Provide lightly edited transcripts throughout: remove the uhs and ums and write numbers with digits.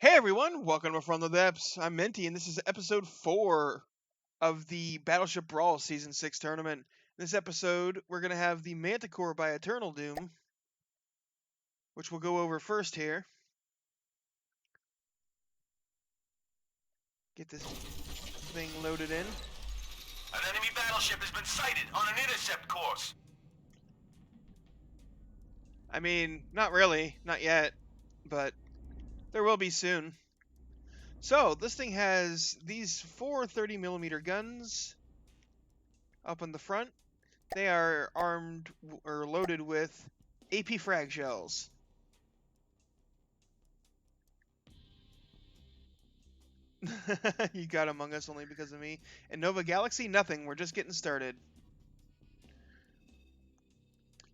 Hey everyone, welcome to From the Depths. I'm Minty, and this is episode 4 of the Battleship Brawl Season 6 tournament. In this episode, we're going to have the Manticore by Eternal Doom, which we'll go over first here. Get this thing loaded in. An enemy battleship has been sighted on an intercept course. I mean, not really, not yet, but there will be soon. So, this thing has these four 30mm guns up on the front. They are armed or loaded with AP frag shells. You got Among Us only because of me. And Nova Galaxy, nothing. We're just getting started.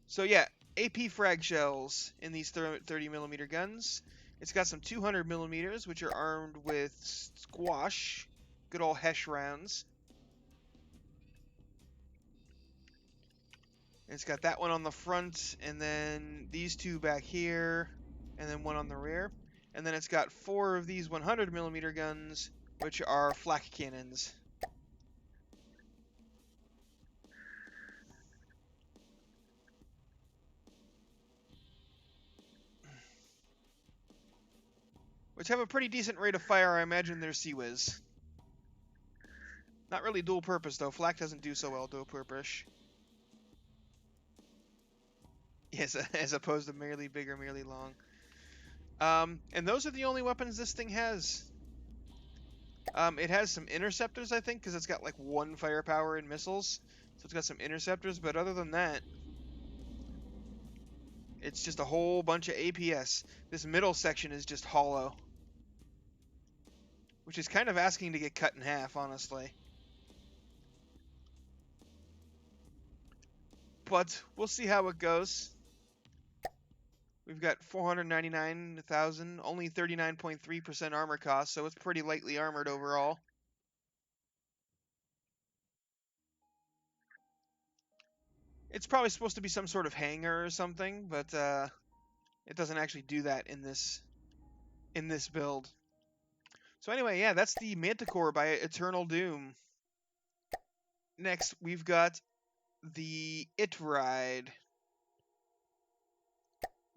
So yeah, AP frag shells in these 30mm guns. It's got some 200mm, which are armed with squash, good old Hesh rounds. And it's got that one on the front, and then these two back here, and then one on the rear. And then it's got four of these 100mm guns, which are flak cannons. Which have a pretty decent rate of fire. I imagine they're Sea-Wiz. Not really dual purpose though. Flak doesn't do so well dual purpose. Yes, as opposed to merely big or merely long. And those are the only weapons this thing has. It has some interceptors, I think, because it's got like one firepower in missiles. So it's got some interceptors, but other than that, it's just a whole bunch of APS. This middle section is just hollow. Which is kind of asking to get cut in half, honestly. But we'll see how it goes. We've got 499,000, only 39.3% armor cost, so it's pretty lightly armored overall. It's probably supposed to be some sort of hangar or something, but it doesn't actually do that in this build. So anyway, yeah, that's the Manticore by Eternal Doom. Next, we've got the It Ride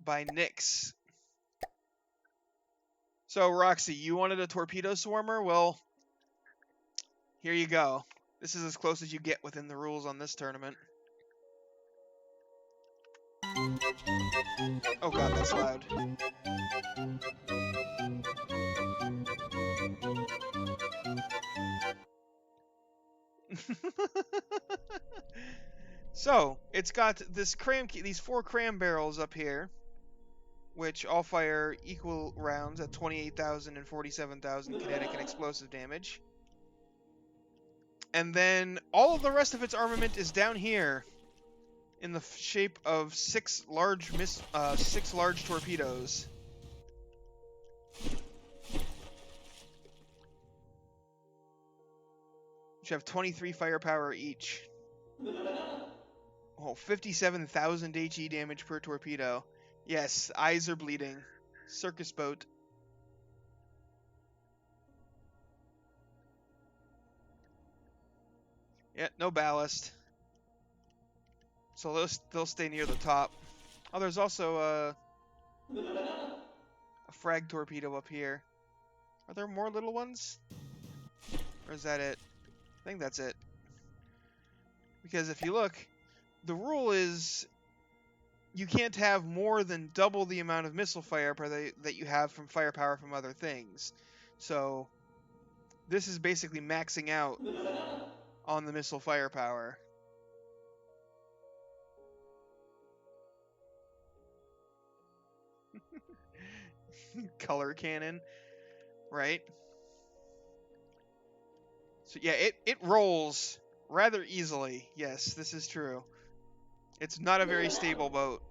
by Nyx. So, Roxy, you wanted a torpedo swarmer? Well, here you go. This is as close as you get within the rules on this tournament. Oh god, that's loud. So, it's got this these four cram barrels up here, which all fire equal rounds at 28,000 and 47,000 kinetic and explosive damage. And then all of the rest of its armament is down here in the shape of six large torpedoes. Which have 23 firepower each. Oh, 57,000 HE damage per torpedo. Yes, eyes are bleeding. Circus boat. Yeah, no ballast. So they'll stay near the top. Oh, there's also a frag torpedo up here. Are there more little ones? Or is that it? I think that's it. Because if you look, the rule is you can't have more than double the amount of missile firepower that you have from firepower from other things. So this is basically maxing out on the missile firepower. Color cannon, right? So yeah, it rolls rather easily. Yes, this is true. It's not a very stable boat.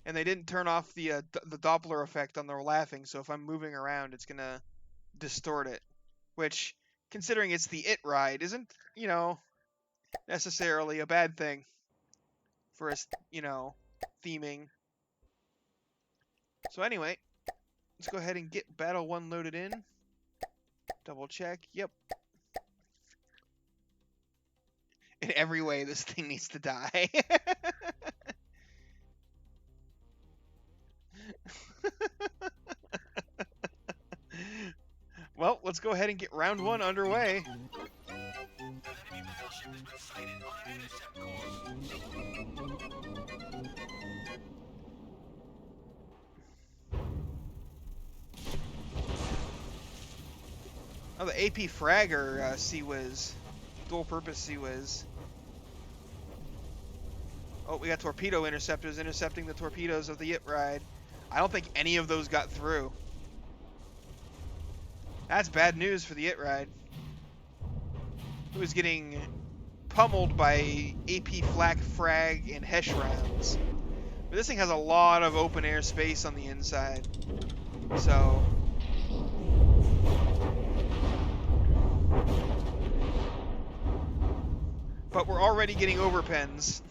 And they didn't turn off the Doppler effect on the laughing, so if I'm moving around, it's gonna distort it. Which, considering it's the It Ride, isn't, necessarily a bad thing for us, theming. So anyway, let's go ahead and get Battle 1 loaded in. Double check. Yep. In every way, this thing needs to die. Well, let's go ahead and get round 1 underway. An enemy battleship has been sighted on an intercept course. Oh, the AP Fragger Sea-Wiz. Dual-purpose Sea-Wiz. Oh, we got torpedo interceptors intercepting the torpedoes of the It Ride. I don't think any of those got through. That's bad news for the It Ride. It was getting pummeled by AP Flak Frag and Hesh rounds. But this thing has a lot of open air space on the inside. So... but we're already getting overpens.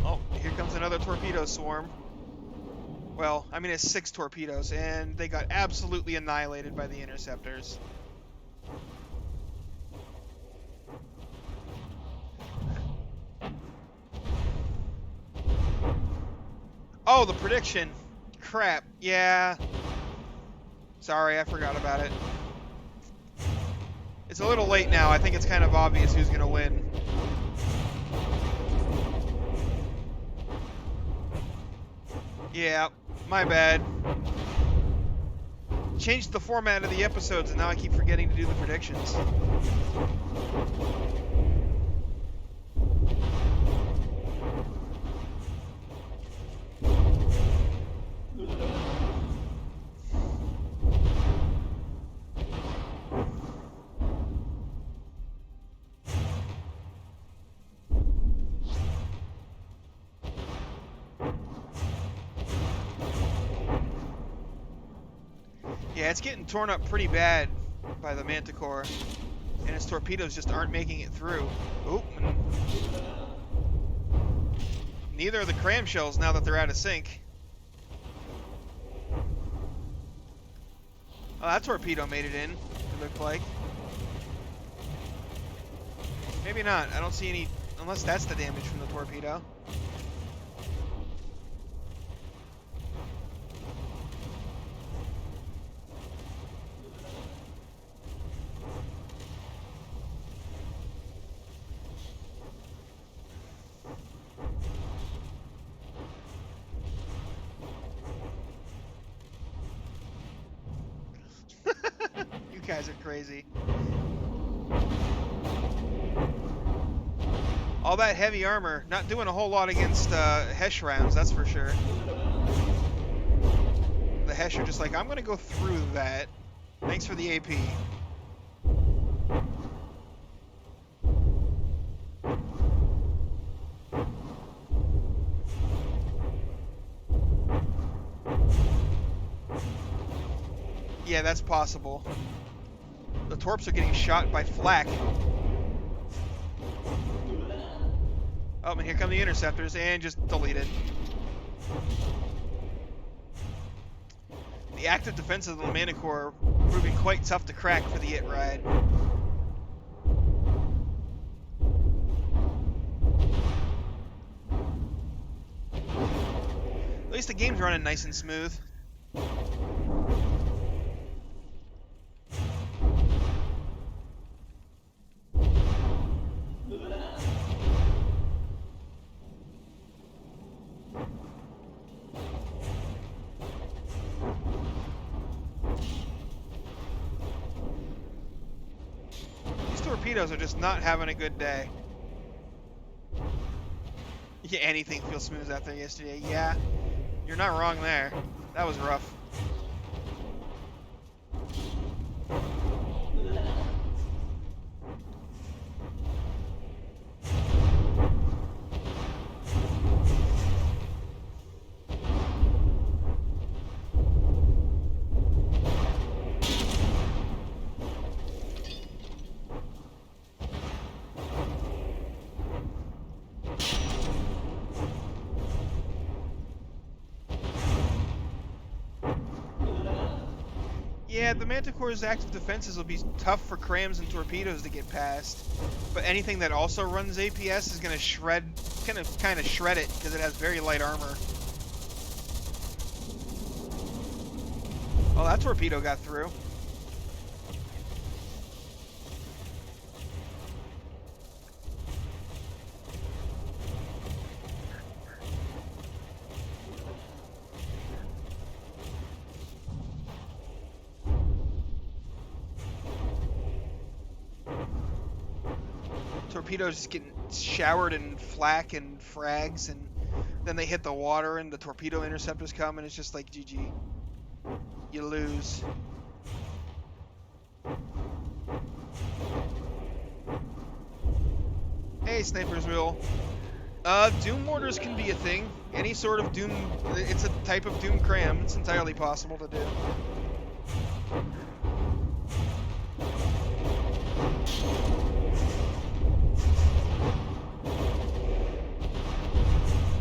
Oh, here comes another torpedo swarm. Well, I mean, it's 6 torpedoes, and they got absolutely annihilated by the interceptors. Oh, the prediction. Crap. Yeah. Sorry, I forgot about it. It's a little late now. I think it's kind of obvious who's going to win. Yeah, my bad. Changed the format of the episodes, and now I keep forgetting to do the predictions. Yeah, it's getting torn up pretty bad by the Manticore, and its torpedoes just aren't making it through. Oop. Neither are the cram shells now that they're out of sync. Oh, that torpedo made it in, it looked like. Maybe not. I don't see any, unless that's the damage from the torpedo. You guys are crazy. All that heavy armor, not doing a whole lot against Hesh rounds, that's for sure. The Hesh are just like, I'm going to go through that. Thanks for the AP. Yeah, that's possible. The torps are getting shot by flak. Oh, and here come the interceptors, and just deleted. The active defense of the Manticore proving quite tough to crack for the It Ride. At least the game's running nice and smooth. Torpedoes are just not having a good day. Yeah, anything feels smooth after yesterday. Yeah, you're not wrong there. That was rough. Yeah, the Manticore's active defenses will be tough for crams and torpedoes to get past. But anything that also runs APS is gonna kind of shred it because it has very light armor. Oh, that torpedo got through. Torpedoes just getting showered in flak and frags, and then they hit the water and the torpedo interceptors come, and it's just like GG. You lose. Hey, Sniper's Wheel. Doom mortars can be a thing. Any sort of Doom, it's a type of Doom cram. It's entirely possible to do.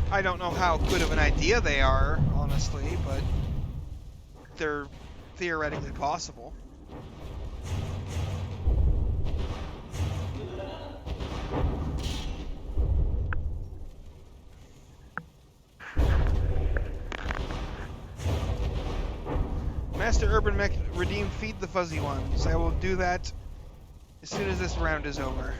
I don't know how good of an idea they are, honestly, but they're theoretically possible. Master Urban Mech, redeem Feed the Fuzzy Ones. I will do that as soon as this round is over.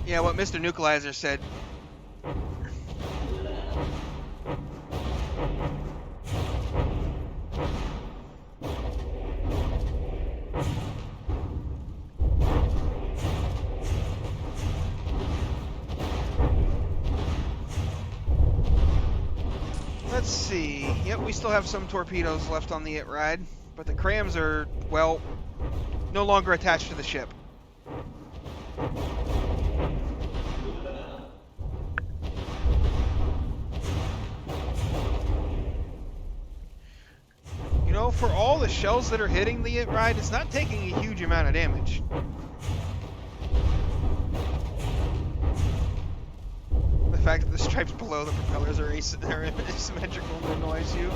Yeah, what Mr. Nucleizer said. Let's see. Yep, we still have some torpedoes left on the it ride, but the crams are, well, no longer attached to the ship. You know, for all the shells that are hitting the it ride, it's not taking a huge amount of damage. The fact that the stripes below the propellers are asymmetrical to annoys you.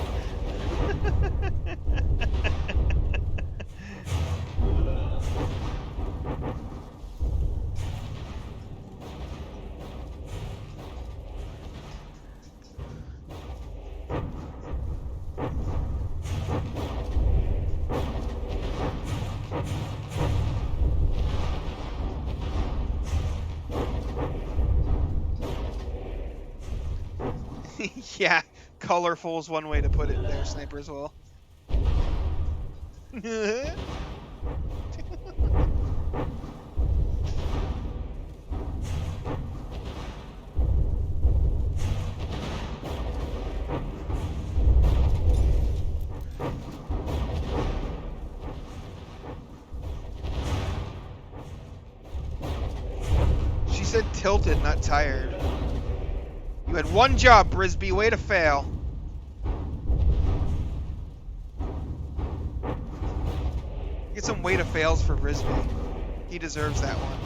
Yeah, colorful is one way to put it there, Sniper as well. She said tilted, not tired. You had one job, Brisby. Way to fail. Get some way to fails for Brisby. He deserves that one.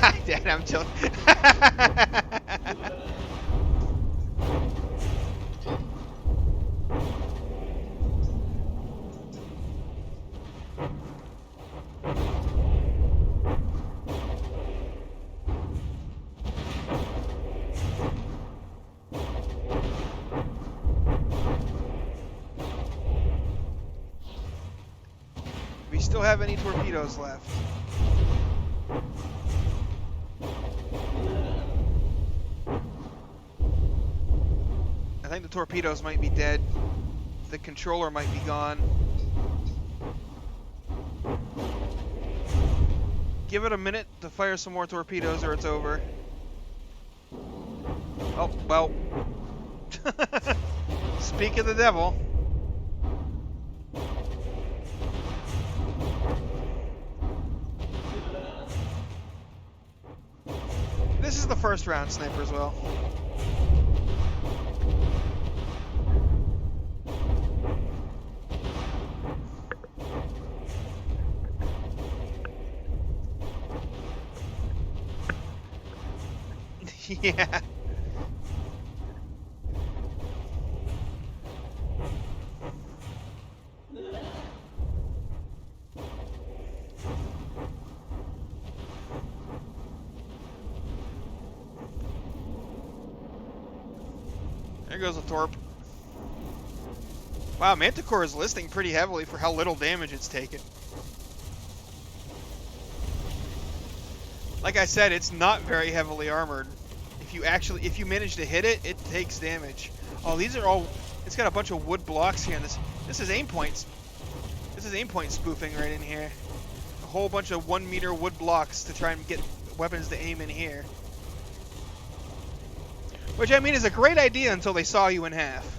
Hi, Dad. I'm joking. We still have any torpedoes left? I think the torpedoes might be dead. The controller might be gone. Give it a minute to fire some more torpedoes or it's over. Oh, well. Speak of the devil. This is the first round, Sniper, as well. Yeah. There goes a torp. Wow, Manticore is listing pretty heavily for how little damage it's taken. Like I said, it's not very heavily armored. If you manage to hit it, it takes damage. Oh, these are all. It's got a bunch of wood blocks here. And this is aim points. This is aim point spoofing right in here. A whole bunch of 1 meter wood blocks to try and get weapons to aim in here. Which, I mean, is a great idea until they saw you in half.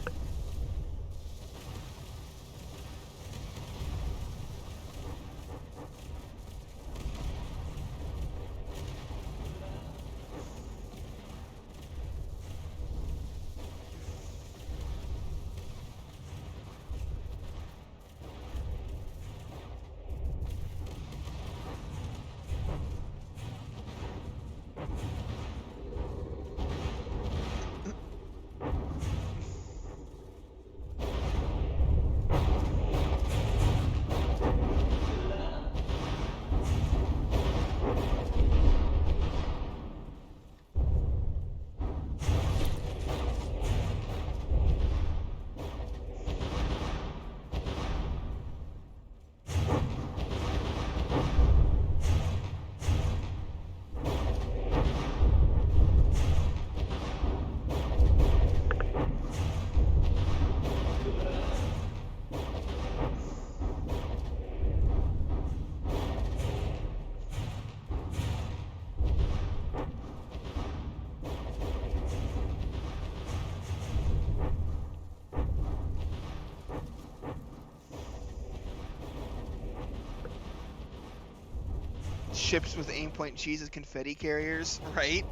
Ships with aim point cheese as confetti carriers, right?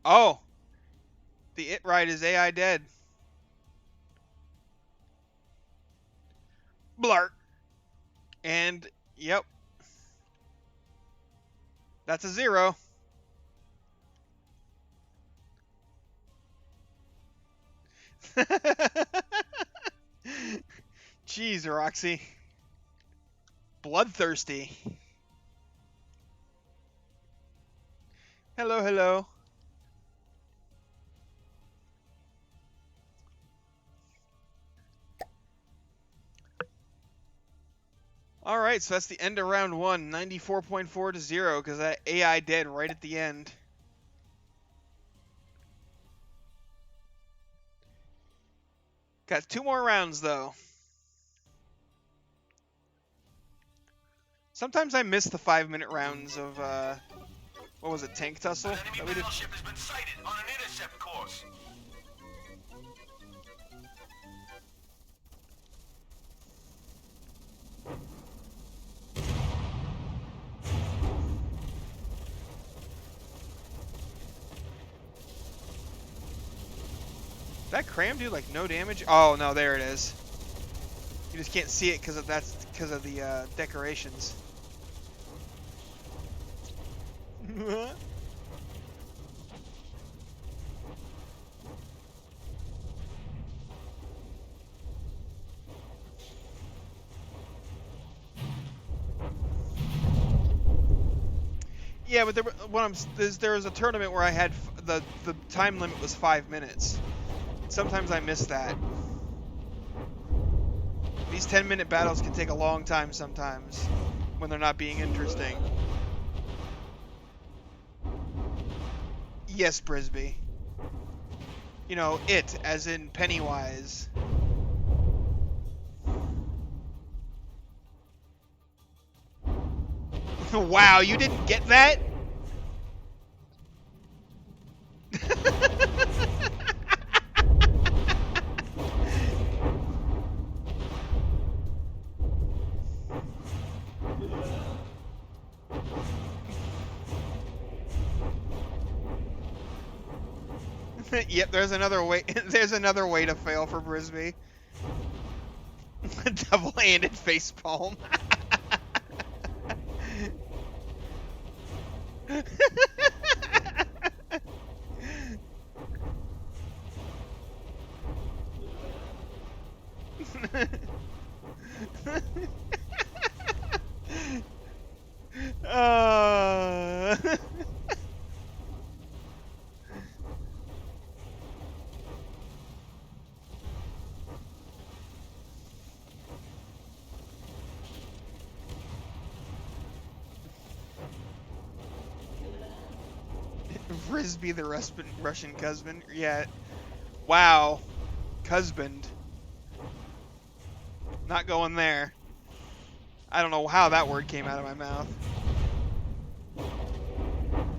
Oh, the it ride is AI dead. Blark. And yep. That's a 0. Jeez, Roxy. Bloodthirsty. Hello, hello. Alright, so that's the end of round 1. 94.4 to 0, because that AI dead right at the end. Got 2 more rounds, though. Sometimes I miss the 5-minute rounds of, what was it, Tank Tussle? An enemy battleship has been sighted on an intercept course. That cram do like no damage? Oh no, there it is. You just can't see it because of the decorations. Yeah, but there was a tournament where I had the time limit was 5 minutes. Sometimes I miss that. These 10-minute battles can take a long time sometimes. when they're not being interesting. Yes, Brisby. You know, it, as in Pennywise. Wow, you didn't get that? Yep, there's another way. There's another way to fail for Brisby. Double-handed facepalm. uh... Frisbee the Russian husband. Yeah. Wow. Husband. Not going there. I don't know how that word came out of my mouth.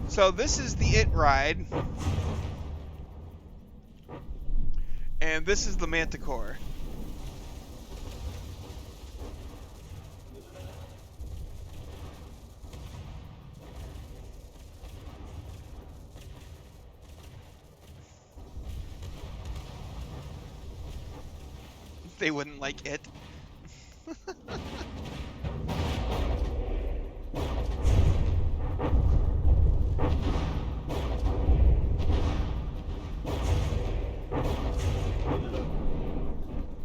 So this is the It ride. And this is the Manticore. They wouldn't like it.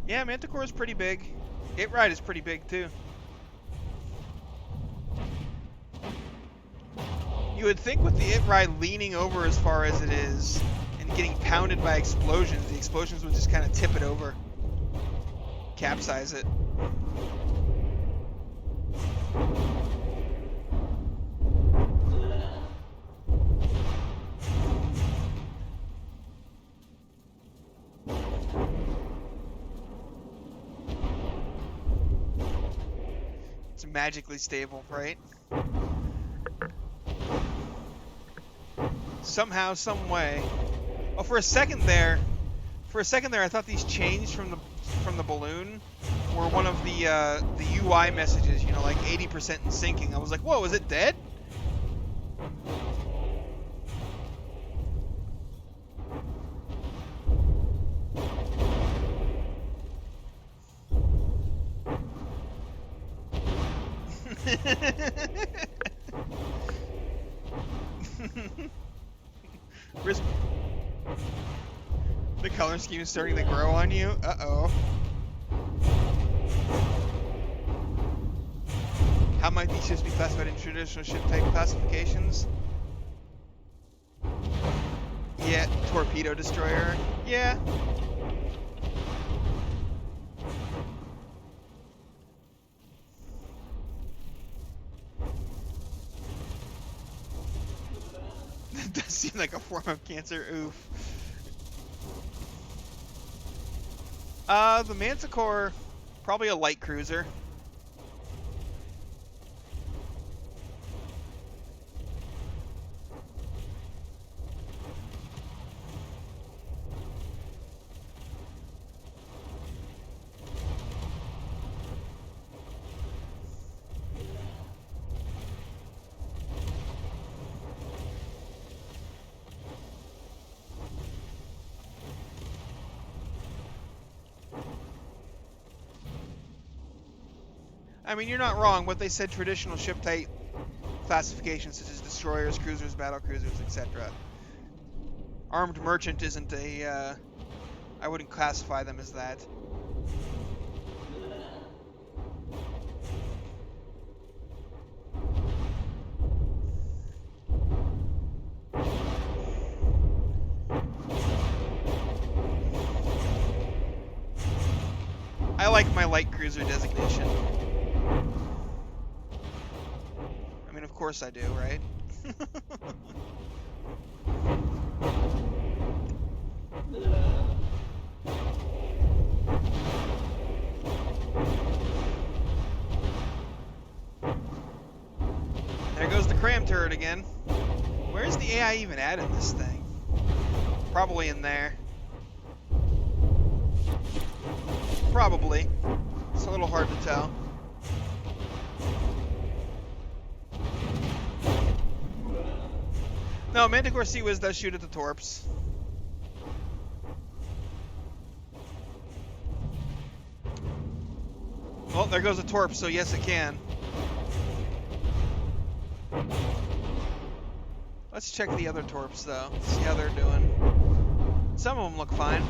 Yeah, Manticore is pretty big. It ride is pretty big too. You would think with the It ride leaning over as far as it is and getting pounded by explosions, the explosions would just kind of tip it over. Capsize it. It's magically stable, right? Somehow, some way. Oh, for a second there, I thought these changed from the balloon were one of the UI messages. You know, like 80% in syncing. I was like, whoa, is it dead? The color scheme is starting to grow on you. Uh-oh. How might these ships be classified in traditional ship type classifications? Yeah, torpedo destroyer. Yeah. That does seem like a form of cancer. Oof. The Manticore, probably a light cruiser. I mean, you're not wrong. What they said, traditional ship type classifications such as destroyers, cruisers, battle cruisers, etc. Armed merchant isn't a, I wouldn't classify them as that. I like my light cruiser designation. course I do, right? There goes the cram turret again. Where's the AI even at in this thing? Probably in there. Probably. It's a little hard to tell. No, Manticore Sea-Wiz does shoot at the torps. Well, there goes a torp, so yes, it can. Let's check the other torps, though. See how they're doing. Some of them look fine.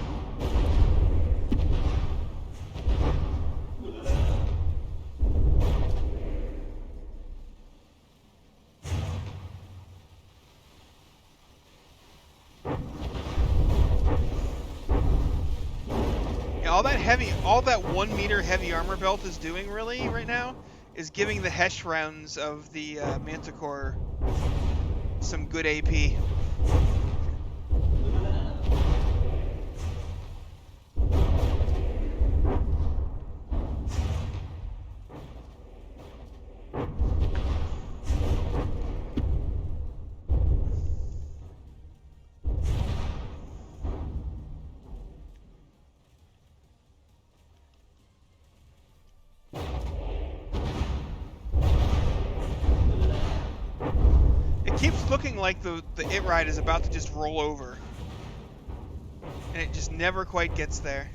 Yeah, all that 1 meter heavy armor belt is doing really right now is giving the Hesh rounds of the Manticore some good AP. It keeps looking like the It Ride is about to just roll over. And it just never quite gets there.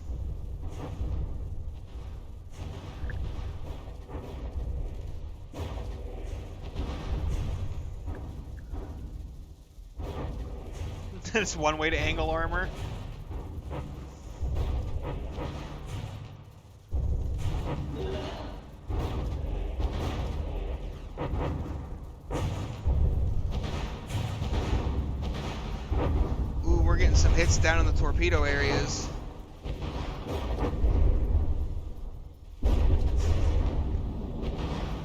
That's one way to angle armor. Ooh, we're getting some hits down in the torpedo areas.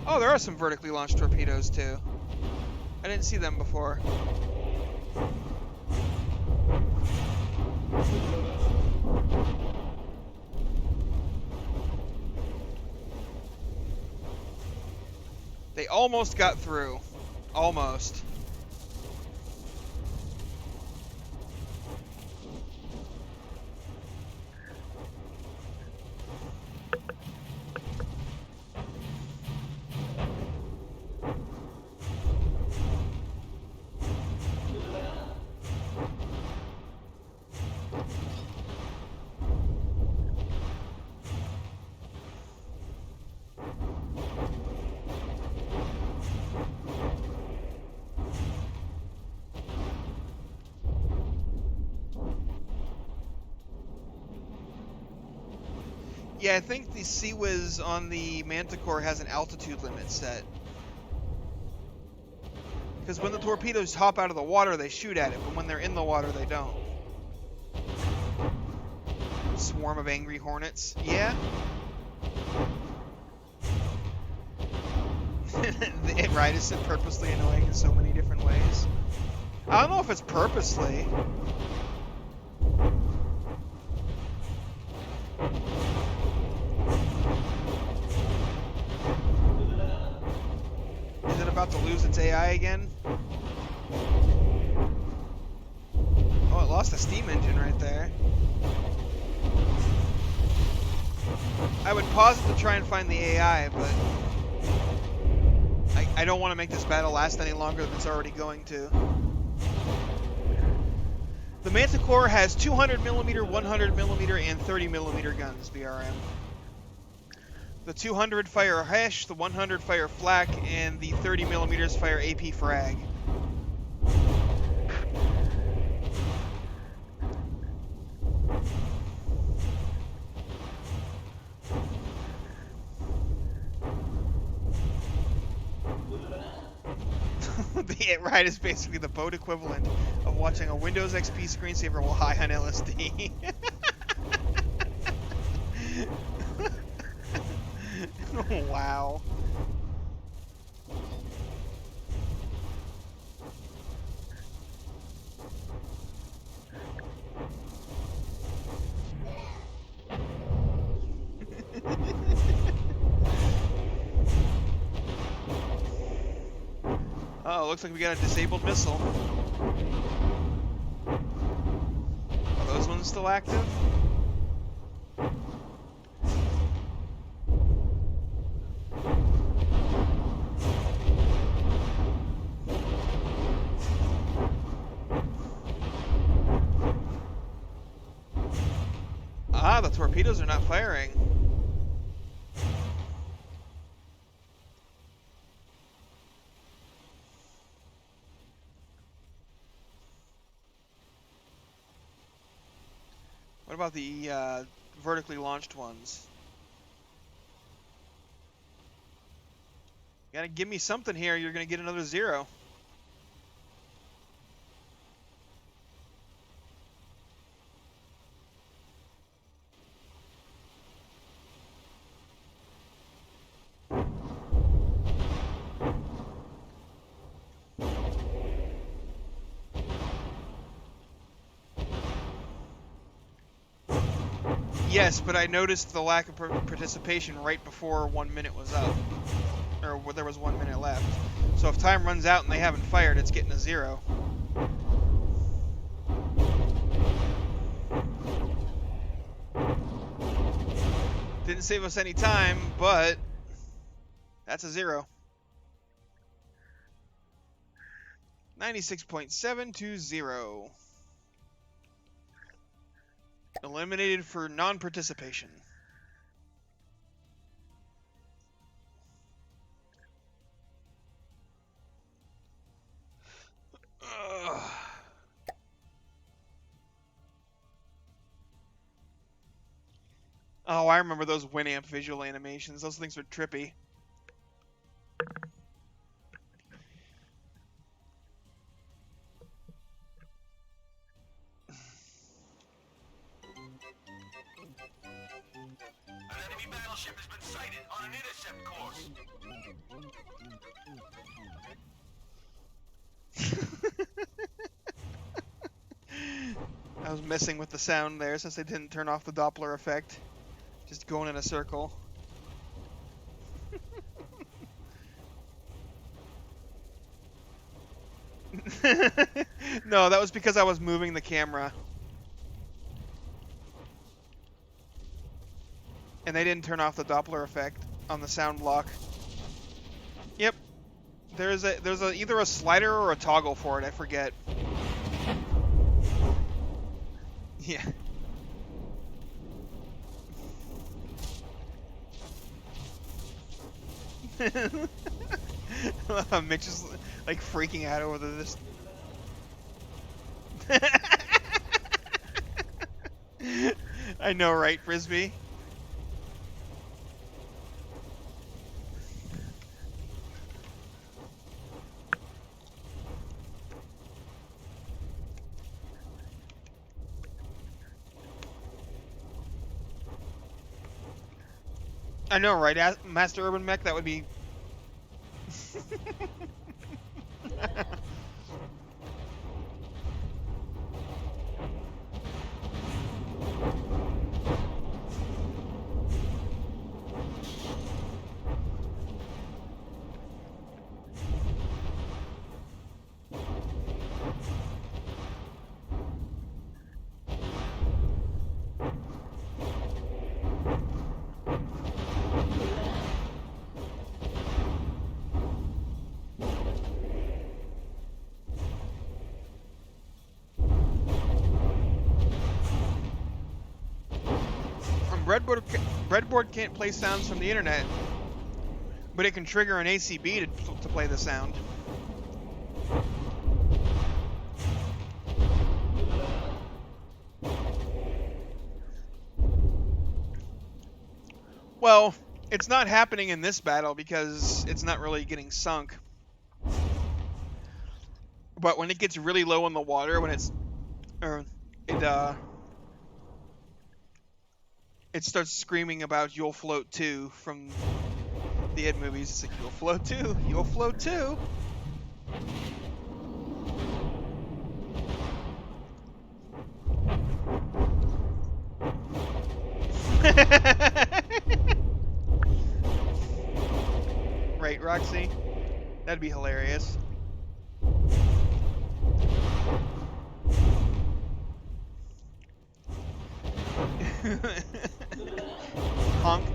Oh, there are some vertically launched torpedoes too. I didn't see them before. They almost got through. Almost. Yeah, I think the Sea-Wiz on the Manticore has an altitude limit set. Because when the torpedoes hop out of the water, they shoot at it, but when they're in the water, they don't. Swarm of angry hornets. Yeah? The It Ride is purposely annoying in so many different ways. I don't know if it's purposely. Is it about to lose its AI again? Oh, it lost a steam engine right there. I would pause it to try and find the AI, but I don't want to make this battle last any longer than it's already going to. The Manticore has 200mm, 100mm, and 30mm guns, BRM. The 200 fire Hesh, the 100 fire Flak, and the 30mm fire AP Frag. The It Ride is basically the boat equivalent of watching a Windows XP screensaver while high on LSD. Wow. Oh, looks like we got a disabled missile. Are those ones still active? Ah, the torpedoes are not firing. What about the vertically launched ones? You gotta give me something here, you're gonna get another 0. Yes, but I noticed the lack of participation right before 1 minute was up. Or there was 1 minute left. So if time runs out and they haven't fired, it's getting a 0. Didn't save us any time, but that's a 0. 96.720. Eliminated for non-participation. Oh, I remember those Winamp visual animations. Those things are trippy. An enemy battleship has been sighted on an intercept course. I was messing with the sound there since I didn't turn off the Doppler effect. Just going in a circle. No, that was because I was moving the camera. And they didn't turn off the Doppler effect on the sound block. Yep. There's either a slider or a toggle for it, I forget. Yeah. Mitch is like freaking out over this. I know, right, Frisbee? I know, right? Master Urban Mech, that would be... Breadboard can't play sounds from the internet, but it can trigger an ACB to play the sound. Well, it's not happening in this battle because it's not really getting sunk. But when it gets really low in the water, when it starts screaming about "You'll float too" from the Ed movies. It's like, "You'll float too, you'll float too." Right, Roxy? That'd be hilarious. Honk.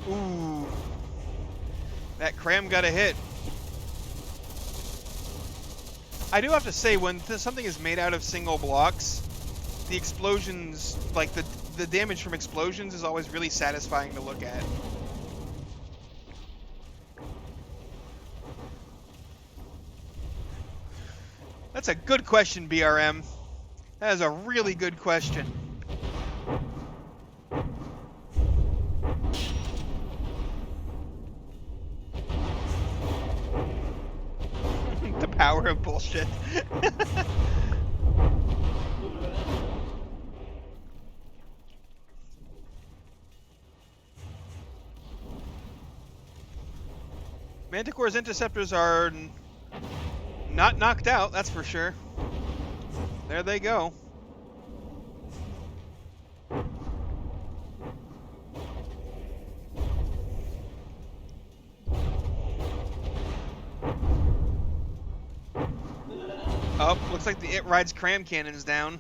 Ooh. That cram got a hit. I do have to say, when something is made out of single blocks, the explosions, like the damage from explosions is always really satisfying to look at. That's a good question, BRM. That is a really good question. The power of bullshit. Manticore's interceptors are not knocked out, that's for sure. There they go. Oh, looks like the It Rides cram cannon's down.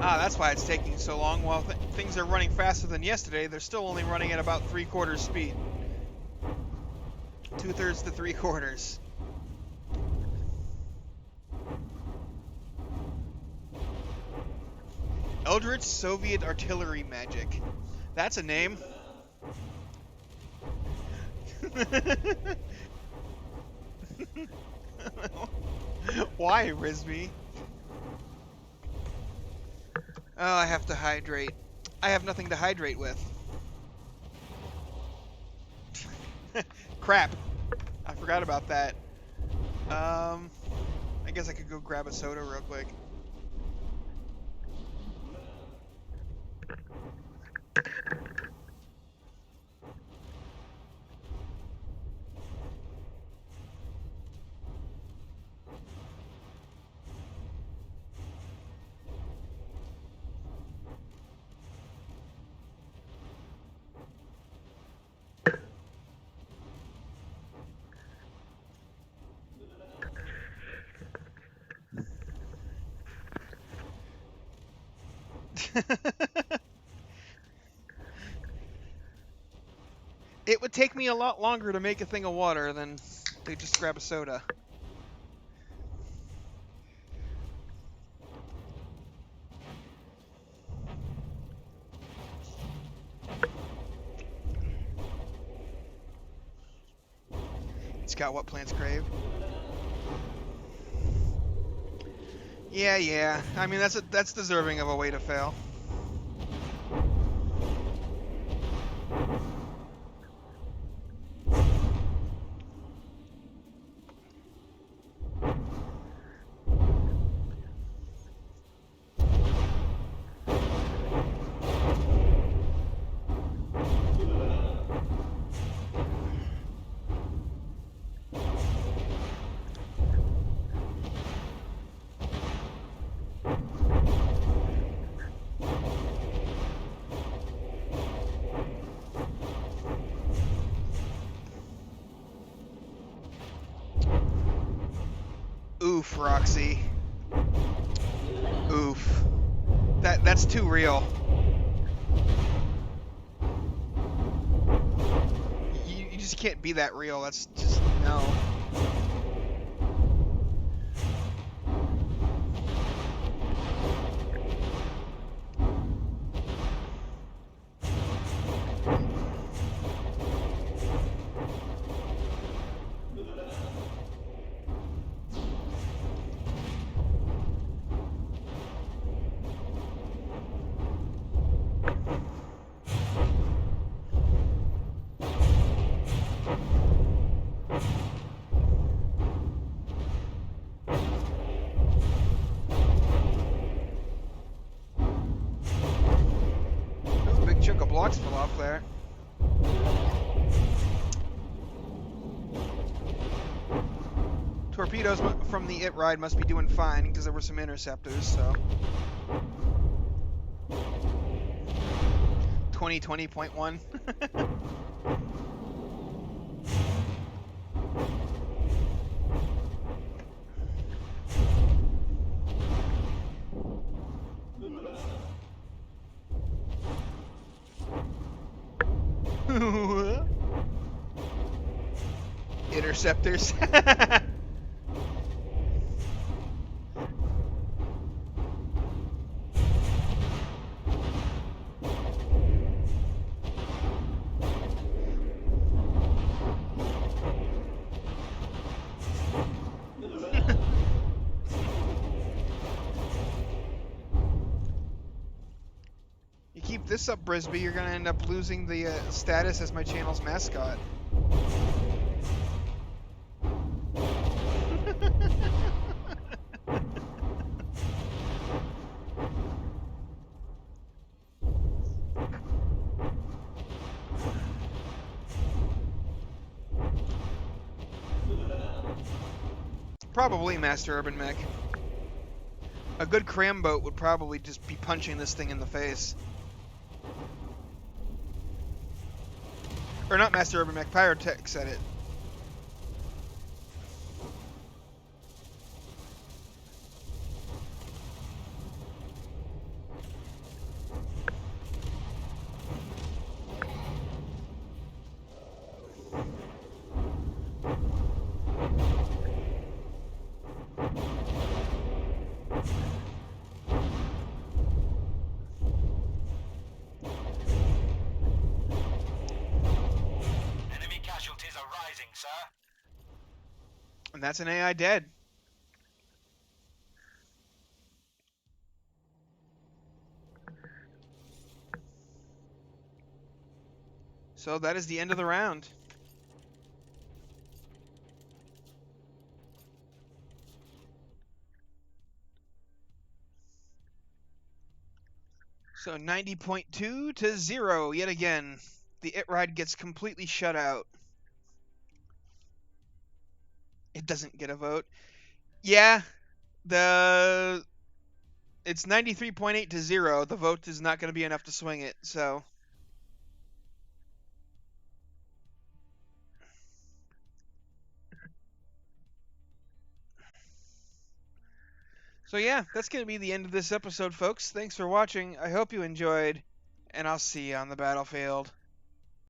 Ah, that's why it's taking so long. While things are running faster than yesterday, they're still only running at about 3/4 speed. 2/3 to 3/4. Eldritch Soviet Artillery Magic. That's a name. Why, Risby? Oh, I have to hydrate. I have nothing to hydrate with. Crap. I forgot about that. I guess I could go grab a soda real quick. It would take me a lot longer to make a thing of water than to just grab a soda. It's got what plants crave. Yeah. I mean, that's deserving of a way to fail. Oof, Roxy. Oof. That's too real. You just can't be that real. That's just no. Torpedoes from the It Ride must be doing fine because there were some interceptors, so. 2020.1. Interceptors. You keep this up, Brisby, you're gonna end up losing the status as my channel's mascot. Probably Master Urban Mech. A good cram boat would probably just be punching this thing in the face. Or not Master Urban Mech, Pyrotech said it. Enemy casualties are rising, sir. And that's an AI dead. So that is the end of the round. So 90.2 to 0 yet again. The It Ride gets completely shut out. It doesn't get a vote. Yeah, it's 93.8 to 0. The vote is not going to be enough to swing it, so. So yeah, that's going to be the end of this episode, folks. Thanks for watching. I hope you enjoyed, and I'll see you on the battlefield.